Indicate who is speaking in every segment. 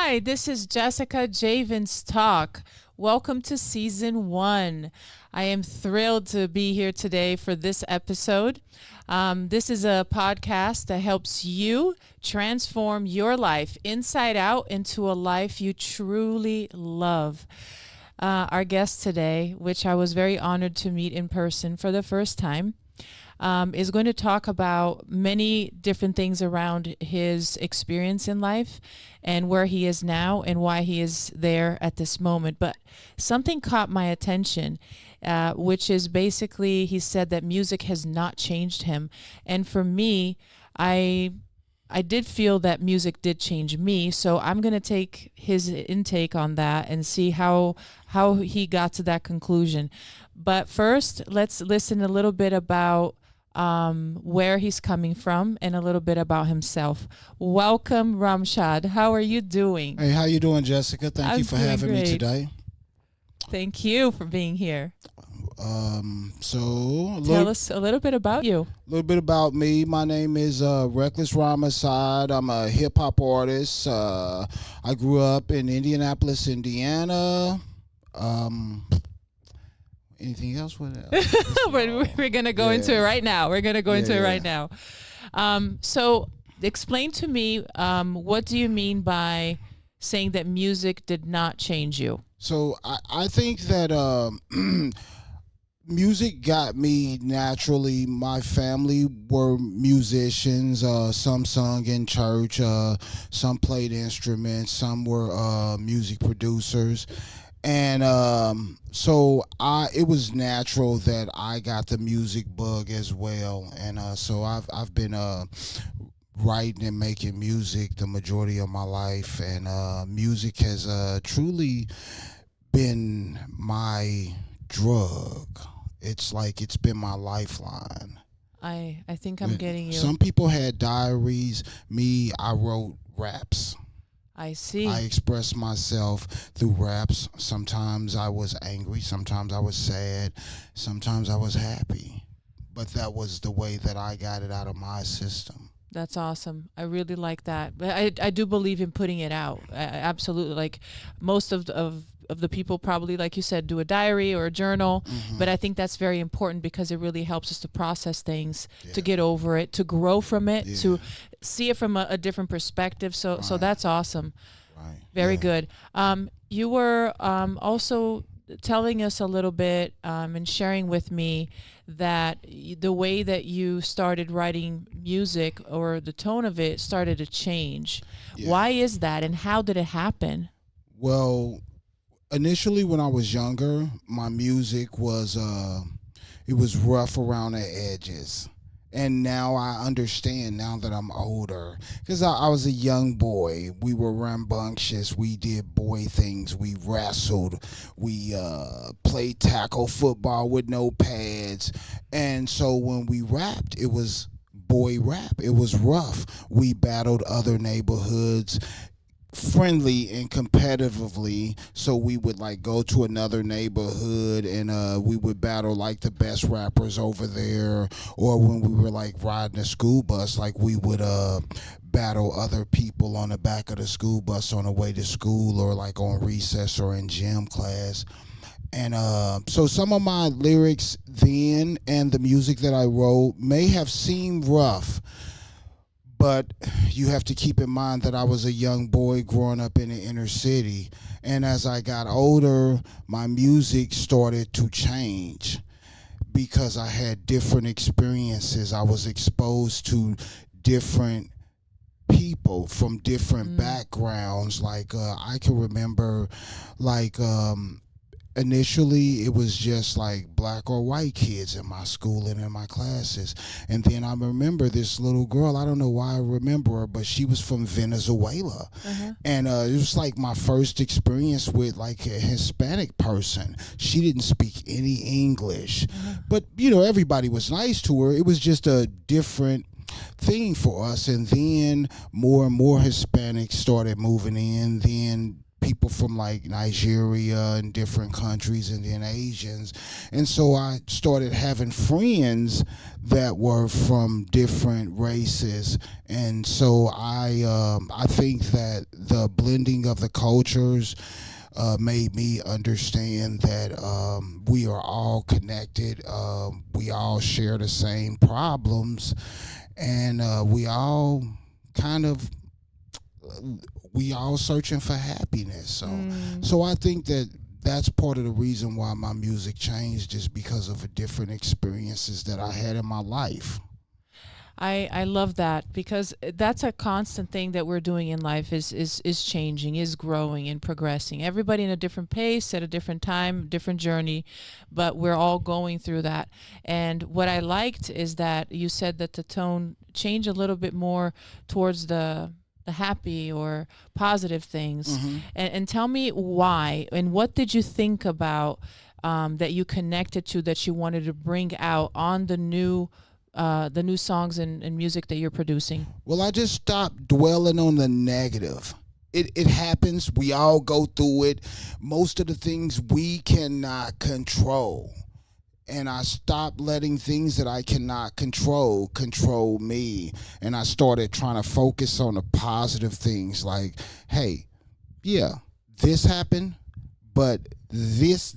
Speaker 1: Hi, this is Jessica Javens Talk. Welcome to season 1. I am thrilled to be here today for this episode. This is a podcast that helps you transform your life inside out into a life you truly love. Our guest today, which I was very honored to meet in person for the first time, is going to talk about many different things around his experience in life and where he is now and why he is there at this moment. But something caught my attention, which is basically he said that music has not changed him. And for me, I did feel that music did change me, so I'm going to take his intake on that and see how he got to that conclusion. But first, let's listen a little bit about where he's coming from and a little bit about himself. Welcome, Rhymacide. How are you doing?
Speaker 2: Hey, how you doing, Jessica? Thank you for having me today.
Speaker 1: Thank you for being here.
Speaker 2: Tell
Speaker 1: us a little bit about you.
Speaker 2: A little bit about me. My name is Reckless Rhymacide. I'm a hip hop artist. I grew up in Indianapolis, Indiana. Anything else with that?
Speaker 1: We're gonna go into it right now. We're gonna go into it right now. So explain to me, what do you mean by saying that music did not change you?
Speaker 2: So I think that music got me naturally. My family were musicians. Some sung in church. Some played instruments. Some were music producers. And so it was natural that I got the music bug as well. And so I've been writing and making music the majority of my life. And music has truly been my drug. It's like it's been my lifeline.
Speaker 1: I think I'm getting you.
Speaker 2: Some people had diaries. Me, I wrote raps.
Speaker 1: I see.
Speaker 2: I expressed myself through raps. Sometimes I was angry. Sometimes I was sad. Sometimes I was happy. But that was the way that I got it out of my system.
Speaker 1: That's awesome. I really like that. But I do believe in putting it out. Absolutely. Like most of the people probably, like you said, do a diary or a journal. Mm-hmm. But I think that's very important because it really helps us to process things, to get over it, to grow from it, to see it from a different perspective. So that's awesome.
Speaker 2: Right.
Speaker 1: Very good. You were also telling us a little bit and sharing with me that the way that you started writing music or the tone of it started to change. Yeah. Why is that and how did it happen?
Speaker 2: Well, initially when I was younger, my music was it was rough around the edges. And now I understand now that I'm older, because I was a young boy. We were rambunctious. We did boy things. We wrestled. We played tackle football with no pads. And so when we rapped, it was boy rap. It was rough. We battled other neighborhoods friendly and competitively, so we would like go to another neighborhood and we would battle like the best rappers over there, or when we were like riding a school bus, like we would battle other people on the back of the school bus on the way to school, or like on recess or in gym class. And so some of my lyrics then and the music that I wrote may have seemed rough, but you have to keep in mind that I was a young boy growing up in the inner city. And as I got older, my music started to change because I had different experiences. I was exposed to different people from different backgrounds. Like I can remember like initially it was just like black or white kids in my school and in my classes. And then I remember this little girl, I don't know why I remember her, but she was from Venezuela. And it was like my first experience with like a Hispanic person. She didn't speak any English, but you know, everybody was nice to her. It was just a different thing for us. And then more and more Hispanics started moving in. Then people from like Nigeria and different countries, and then Asians. And so I started having friends that were from different races. And so I think that the blending of the cultures made me understand that we are all connected. We all share the same problems, and we all kind of we all searching for happiness. So,
Speaker 1: Mm.
Speaker 2: so I think that that's part of the reason why my music changed, is because of the different experiences that I had in my life.
Speaker 1: I love that because that's a constant thing that we're doing in life is changing, is growing and progressing. Everybody in a different pace at a different time, different journey, but we're all going through that. And what I liked is that you said that the tone changed a little bit more towards the happy or positive things.
Speaker 2: Hmm.
Speaker 1: And tell me why and what did you think about that you connected to that you wanted to bring out on the new songs and music that you're producing.
Speaker 2: Well, I just stopped dwelling on the negative. It happens. We all go through it. Most of the things we cannot control. And I stopped letting things that I cannot control me. And I started trying to focus on the positive things, like, hey, yeah, this happened, but these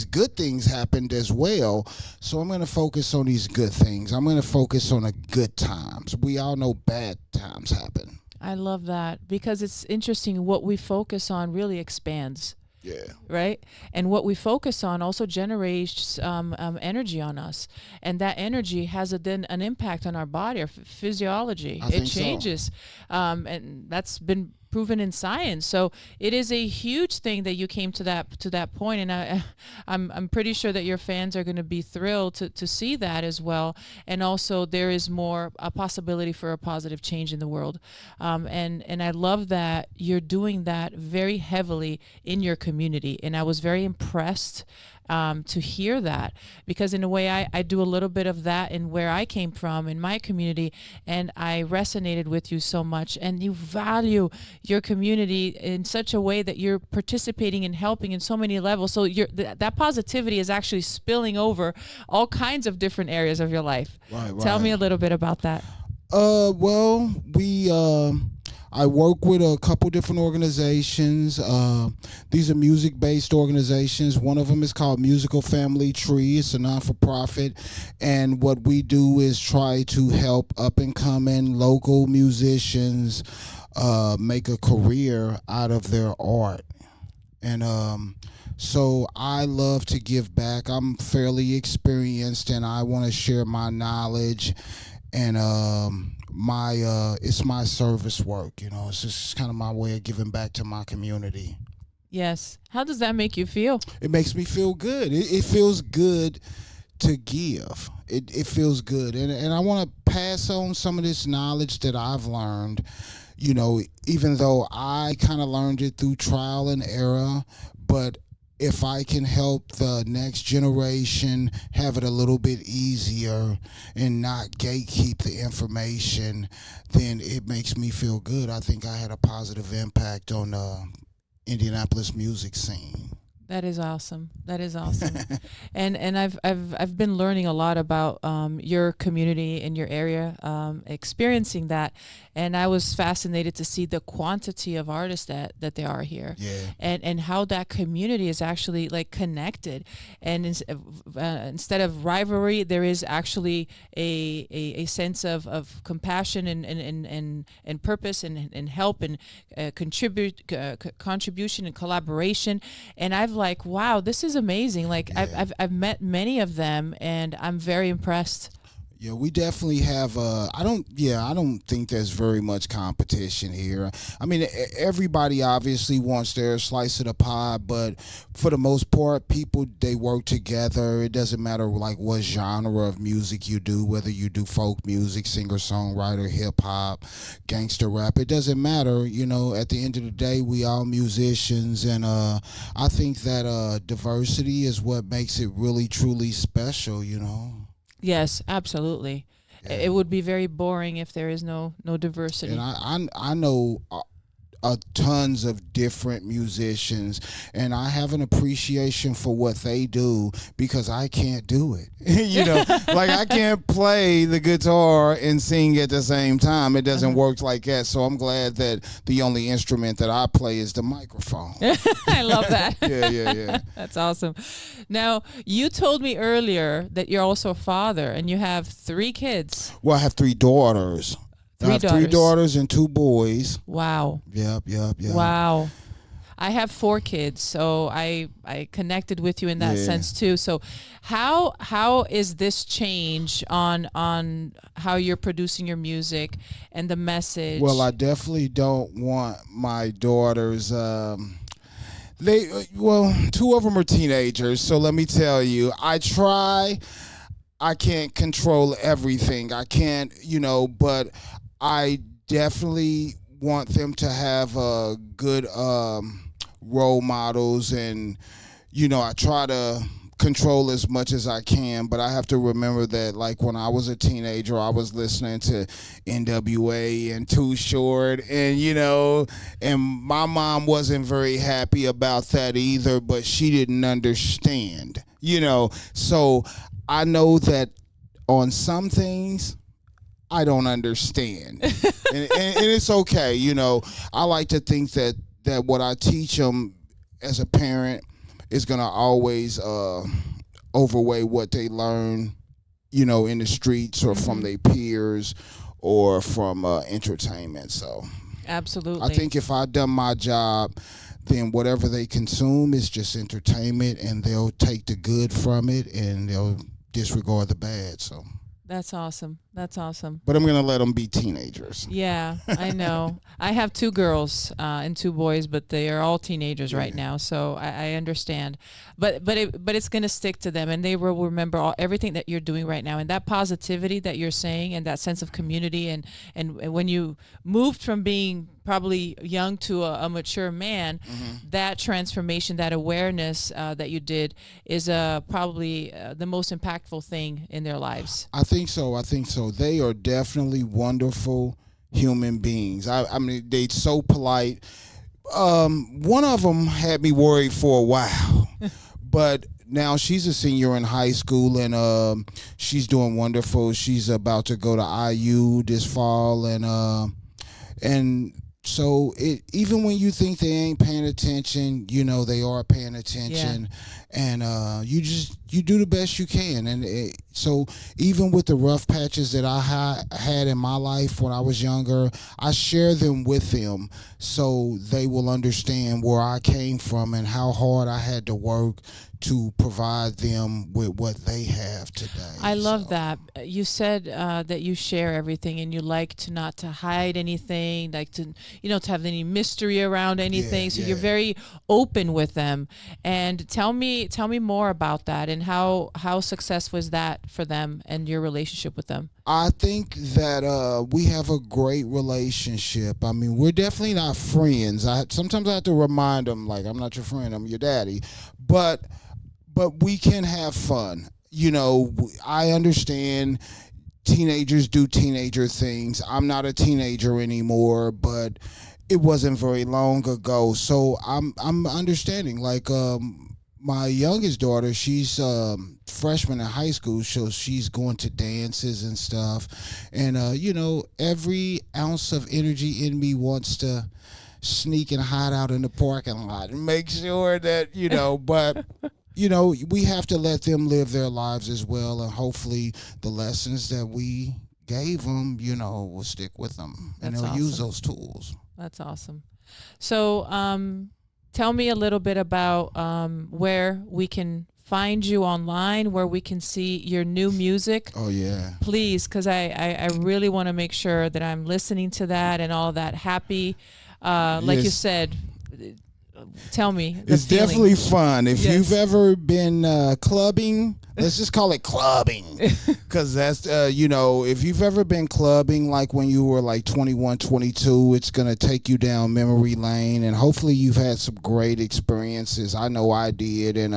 Speaker 2: good things happened as well. So I'm going to focus on these good things. I'm going to focus on the good times. We all know bad times happen.
Speaker 1: I love that because it's interesting what we focus on really expands,
Speaker 2: Yeah,
Speaker 1: right? And what we focus on also generates energy on us, and that energy has then an impact on our body, our physiology.
Speaker 2: I
Speaker 1: It
Speaker 2: think so.
Speaker 1: changes, and that's been proven in science. So it is a huge thing that you came to that point, and I'm pretty sure that your fans are going to be thrilled to see that as well. And also, there is more a possibility for a positive change in the world, and I love that you're doing that very heavily in your community. And I was very impressed to hear that because in a way I do a little bit of that in where I came from in my community, and I resonated with you so much, and you value your community in such a way that you're participating and helping in so many levels, so that positivity is actually spilling over all kinds of different areas of your life.
Speaker 2: Right,
Speaker 1: Tell me
Speaker 2: right.
Speaker 1: a little bit about that.
Speaker 2: Well, I work with a couple different organizations. These are music-based organizations. One of them is called Musical Family Tree. It's a non-for-profit, and what we do is try to help up-and-coming local musicians make a career out of their art. And so I love to give back. I'm fairly experienced, and I want to share my knowledge, and my it's my service work. It's just kind of my way of giving back to my community.
Speaker 1: Yes, how does that make you feel?
Speaker 2: It makes me feel good. It feels good to give. It feels good, and I want to pass on some of this knowledge that I've learned. Even though I kind of learned it through trial and error, but if I can help the next generation have it a little bit easier and not gatekeep the information, then it makes me feel good. I think I had a positive impact on the Indianapolis music scene.
Speaker 1: That is awesome. That is awesome. And I've been learning a lot about your community in your area, experiencing that, and I was fascinated to see the quantity of artists that there are here,
Speaker 2: Yeah.
Speaker 1: and how that community is actually like connected, and instead of rivalry, there is actually a sense of compassion and purpose and help and contribution and collaboration, and I've like, wow, this is amazing. Like
Speaker 2: Yeah.
Speaker 1: I've met many of them, and I'm very impressed.
Speaker 2: Yeah, we definitely have. I don't think there's very much competition here. I mean, everybody obviously wants their slice of the pie, but for the most part, people they work together. It doesn't matter like what genre of music you do, whether you do folk music, singer songwriter, hip hop, gangster rap. It doesn't matter. At the end of the day, we all musicians, and I think that diversity is what makes it really truly special.
Speaker 1: Yes, absolutely.
Speaker 2: Yeah.
Speaker 1: It would be very boring if there is no
Speaker 2: And
Speaker 1: diversity.
Speaker 2: I know tons of different musicians, and I have an appreciation for what they do because I can't do it. Like I can't play the guitar and sing at the same time. It doesn't work like that. So I'm glad that the only instrument that I play is the microphone.
Speaker 1: I love that.
Speaker 2: Yeah.
Speaker 1: That's awesome. Now, you told me earlier that you're also a father and you have 3 kids.
Speaker 2: Well, I have 3 daughters. I have 3 daughters and 2 boys.
Speaker 1: Wow.
Speaker 2: Yep.
Speaker 1: Wow. I have 4 kids, so I connected with you in that sense too. So how is this change on how you're producing your music and the message?
Speaker 2: Well, I definitely don't want my daughters 2 of them are teenagers, so let me tell you, I can't control everything. I can't, but I definitely want them to have good role models, and I try to control as much as I can, but I have to remember that, like, when I was a teenager, I was listening to NWA and Too Short, and my mom wasn't very happy about that either, but she didn't understand, so I know that on some things I don't understand, and it's okay. I like to think that what I teach them as a parent is gonna always overweigh what they learn, in the streets or from their peers or from entertainment. So
Speaker 1: absolutely,
Speaker 2: I think if I done my job, then whatever they consume is just entertainment, and they'll take the good from it and they'll disregard the bad. So
Speaker 1: that's awesome. That's awesome.
Speaker 2: But I'm going to let them be teenagers.
Speaker 1: Yeah, I know. I have 2 girls and 2 boys, but they are all teenagers right now, so I understand. But it's going to stick to them, and they will remember everything that you're doing right now, and that positivity that you're saying, and that sense of community, and when you moved from being probably young to a mature man, that transformation, that awareness that you did is probably the most impactful thing in their lives.
Speaker 2: I think so. They are definitely wonderful human beings. I mean, they're so polite. One of them had me worried for a while, but now she's a senior in high school, and she's doing wonderful. She's about to go to IU this fall, and so even when you think they ain't paying attention, they are paying attention, and you do the best you can. And so even with the rough patches that I had in my life when I was younger, I share them with them so they will understand where I came from and how hard I had to work to provide them with what they have today.
Speaker 1: I love that. You said that you share everything, and you like not to hide anything, like to have any mystery around anything. So you're very open with them. And tell me more about that, and how successful is that for them and your relationship with them?
Speaker 2: I think that we have a great relationship. I mean, we're definitely not friends. Sometimes I have to remind them, like, I'm not your friend, I'm your daddy. But we can have fun. I understand teenagers do teenager things. I'm not a teenager anymore, but it wasn't very long ago. So I'm understanding. Like, my youngest daughter, she's freshman in high school, so she's going to dances and stuff. And, every ounce of energy in me wants to sneak and hide out in the parking lot and make sure that, but... we have to let them live their lives as well, and hopefully the lessons that we gave them, will stick with them, and they'll use those tools.
Speaker 1: That's awesome. So tell me a little bit about where we can find you online, where we can see your new music.
Speaker 2: Oh, yeah.
Speaker 1: Please, because I really want to make sure that I'm listening to that and all that happy, like you said. Tell me.
Speaker 2: It's definitely fun. If you've ever been clubbing, let's just call it clubbing, because that's, if you've ever been clubbing, like when you were like 21, 22, it's going to take you down memory lane, and hopefully you've had some great experiences. I know I did, and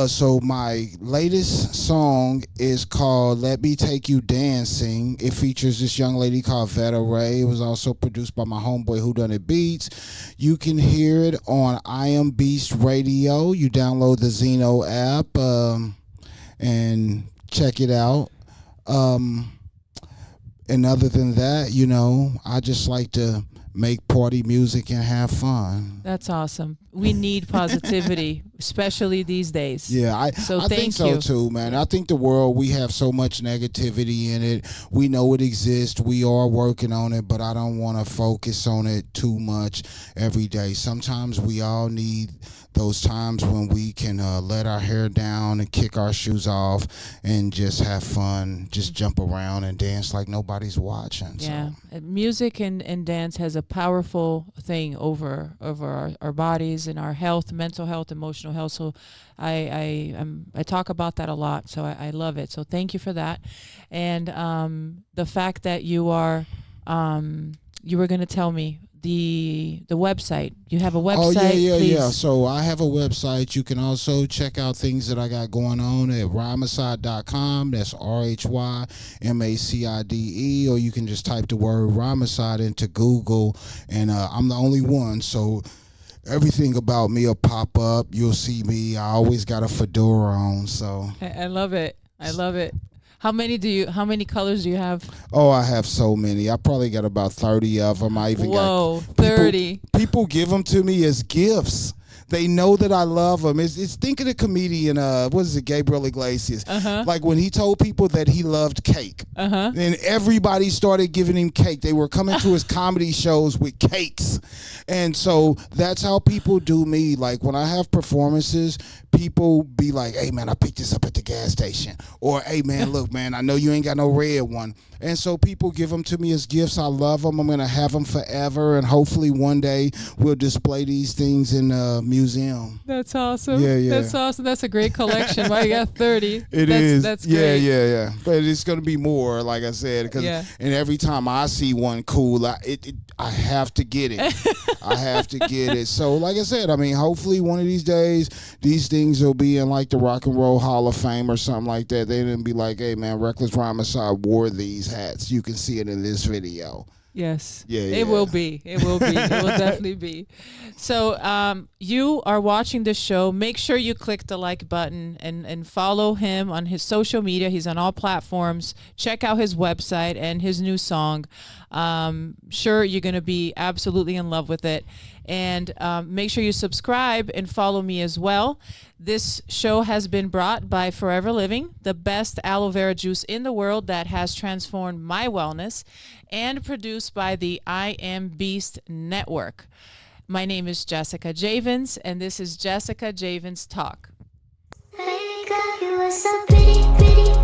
Speaker 2: So my latest song is called "Let Me Take You Dancing." It features this young lady called Vetta Ray. It was also produced by my homeboy Who Done It Beats. You can hear it on I Am Beast Radio. You download the Zeno app and check it out. Um, and other than that, I just like to make party music and have fun.
Speaker 1: That's awesome. We need positivity, especially these days.
Speaker 2: Yeah, I
Speaker 1: So
Speaker 2: think
Speaker 1: thank
Speaker 2: so
Speaker 1: you.
Speaker 2: too, man. I think the world, we have so much negativity in it. We know it exists. We are working on it, but I don't want to focus on it too much every day. Sometimes we all need those times when we can let our hair down and kick our shoes off and just have fun, just jump around and dance like nobody's watching.
Speaker 1: Yeah,
Speaker 2: So.
Speaker 1: music and dance has a powerful thing over our bodies and our health, mental health, emotional health. So I talk about that a lot. So I love it. So thank you for that. And the fact that you are you were going to tell me the website. You have a website?
Speaker 2: Oh, yeah,
Speaker 1: Please.
Speaker 2: yeah. So I have a website. You can also check out things that I got going on at rhymacide.com. That's RHYMACIDE. Or you can just type the word Rhymacide into Google, and I'm the only one. So everything about me will pop up. You'll see me. I always got a fedora on. So
Speaker 1: I love it. I love it. How many colors do you have?
Speaker 2: Oh, I have so many. I probably got about 30 of them. I even
Speaker 1: Whoa,
Speaker 2: got
Speaker 1: 30.
Speaker 2: People give them to me as gifts. They know that I love them. It's think of the comedian, what is it, Gabriel Iglesias. Like when he told people that he loved cake. And everybody started giving him cake. They were coming to his comedy shows with cakes. And so that's how people do me. Like when I have performances, people be like, hey, man, I picked this up at the gas station. Or, hey, man, look, man, I know you ain't got no red one. And so people give them to me as gifts. I love them. I'm going to have them forever. And hopefully one day we'll display these things in a museum.
Speaker 1: That's awesome.
Speaker 2: Yeah.
Speaker 1: That's awesome. That's a great collection. Why you got 30? That's
Speaker 2: Yeah,
Speaker 1: great.
Speaker 2: yeah. But it's going to be more, like I said. And every time I see one cool, I have to get it. I have to get it. So, like I said, I mean, hopefully one of these days, these things will be in like the Rock and Roll Hall of Fame or something like that. They didn't be like, hey, man, Reckless Rhymacide wore these hats. You can see it in this video.
Speaker 1: Yes.
Speaker 2: Yeah.
Speaker 1: It will be. It will definitely be. So you are watching this show. Make sure you click the like button and follow him on his social media. He's on all platforms. Check out his website and his new song. Sure, you're going to be absolutely in love with it. And make sure you subscribe and follow me as well. This show has been brought by Forever Living, the best aloe vera juice in the world that has transformed my wellness, and produced by the I Am Beast Network. My name is Jessica Javens, and this is Jessica Javens Talk.
Speaker 3: Hey girl, you are so pretty, pretty.